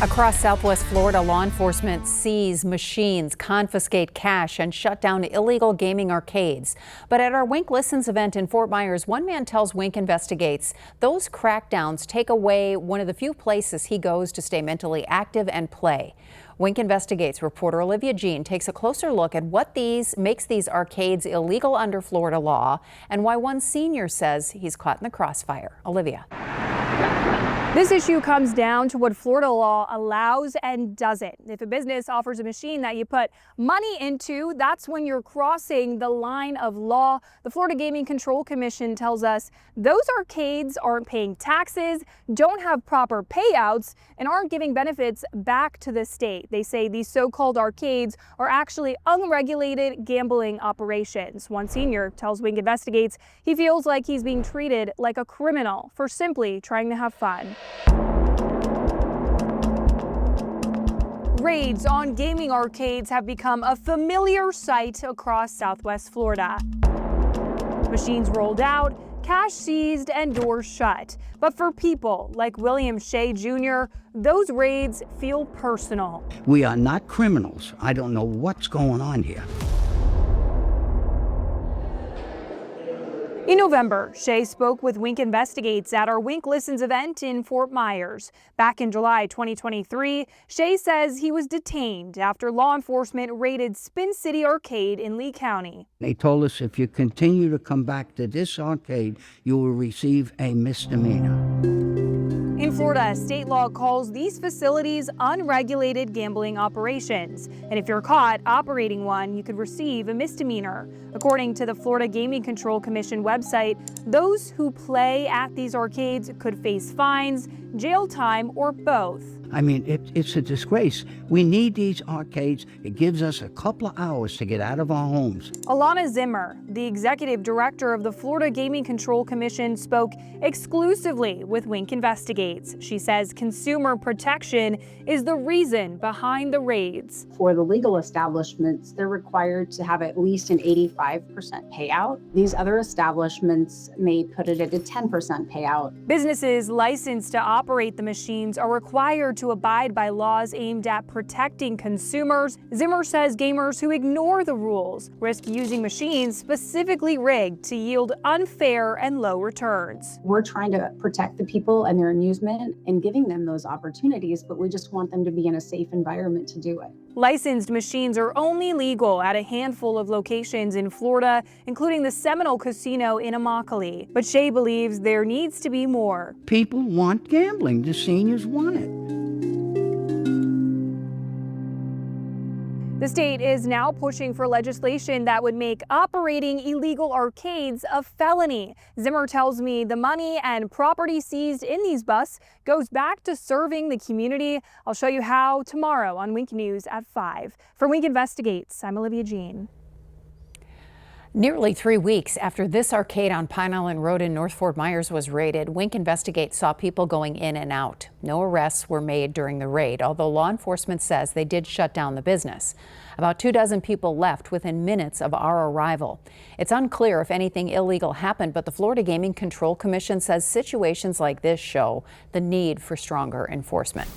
Across Southwest Florida, law enforcement seize machines, confiscate cash, and shut down illegal gaming arcades. But at our Wink Listens event in Fort Myers, one man tells Wink Investigates those crackdowns take away one of the few places he goes to stay mentally active and play. Wink Investigates reporter Olivia Jean takes a closer look at what makes these arcades illegal under Florida law and why one senior says he's caught in the crossfire. Olivia. This issue comes down to what Florida law allows and doesn't. If a business offers a machine that you put money into, that's when you're crossing the line of law. The Florida Gaming Control Commission tells us those arcades aren't paying taxes, don't have proper payouts, and aren't giving benefits back to the state. They say these so-called arcades are actually unregulated gambling operations. One senior tells Wink Investigates he feels like he's being treated like a criminal for simply trying to have fun. Raids on gaming arcades have become a familiar sight across Southwest Florida. Machines rolled out, cash seized, and doors shut. But for people like William Shea Jr., those raids feel personal. We are not criminals. I don't know what's going on here. In November, Shea spoke with Wink Investigates at our Wink Listens event in Fort Myers. Back in July 2023, Shea says he was detained after law enforcement raided Spin City Arcade in Lee County. They told us if you continue to come back to this arcade, you will receive a misdemeanor. In Florida, state law calls these facilities unregulated gambling operations. And if you're caught operating one, you could receive a misdemeanor. According to the Florida Gaming Control Commission website, those who play at these arcades could face fines, jail time, or both. I mean, it's a disgrace. We need these arcades. It gives us a couple of hours to get out of our homes. Alana Zimmer, the executive director of the Florida Gaming Control Commission, spoke exclusively with Wink Investigates. She says consumer protection is the reason behind the raids. For the legal establishments, they're required to have at least an 85% payout. These other establishments may put it at a 10% payout. Businesses licensed to operate the machines are required to abide by laws aimed at protecting consumers. Zimmer says gamers who ignore the rules risk using machines specifically rigged to yield unfair and low returns. We're trying to protect the people and their amusement and giving them those opportunities, but we just want them to be in a safe environment to do it. Licensed machines are only legal at a handful of locations in Florida, including the Seminole Casino in Immokalee. But Shea believes there needs to be more. People want gambling. The seniors want it. The state is now pushing for legislation that would make operating illegal arcades a felony. Zimmer tells me the money and property seized in these busts goes back to serving the community. I'll show you how tomorrow on Wink News at 5. For Wink Investigates, I'm Olivia Jean. Nearly 3 weeks after this arcade on Pine Island Road in North Fort Myers was raided, Wink Investigates saw people going in and out. No arrests were made during the raid, although law enforcement says they did shut down the business. About 24 people left within minutes of our arrival. It's unclear if anything illegal happened, but the Florida Gaming Control Commission says situations like this show the need for stronger enforcement.